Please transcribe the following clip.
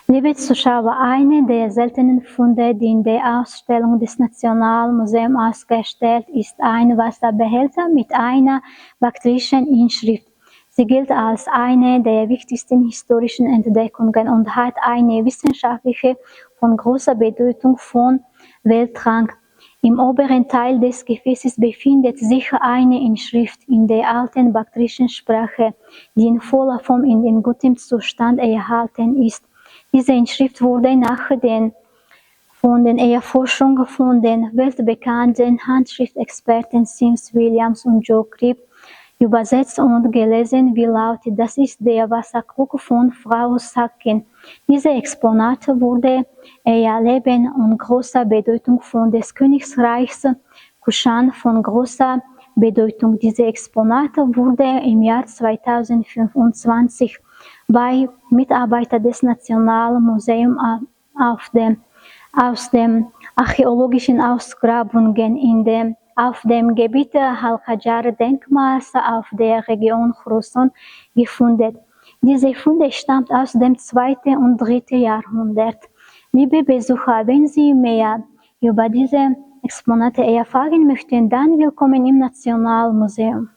Liebe Zuschauer, eine der seltenen Funde, die in der Ausstellung des Nationalmuseums ausgestellt ist, ein Wasserbehälter mit einer baktrischen Inschrift. Sie gilt als eine der wichtigsten historischen Entdeckungen und hat eine wissenschaftliche von großer Bedeutung von Weltrang. Im oberen Teil des Gefäßes befindet sich eine Inschrift in der alten baktrischen Sprache, die in voller Form in gutem Zustand erhalten ist. Diese Inschrift wurde nach den von den Erforschungen von den weltbekannten Handschriftexperten Sims Williams und Joe Cribb übersetzt und gelesen, wie lautet: Das ist der Wasserkrug von Frau Sacken. Diese Exponate wurde Leben und großer Bedeutung von des Königreichs Kushan von großer Bedeutung. Diese Exponate wurde im Jahr 2025 bei Mitarbeitern des Nationalmuseums aus den archäologischen Ausgrabungen auf dem Gebiet Al-Hajar-Denkmals auf der Region Chorasan gefunden. Diese Funde stammt aus dem 2. und 3. Jahrhundert. Liebe Besucher, wenn Sie mehr über diese Exponate erfahren möchten, dann willkommen im Nationalmuseum.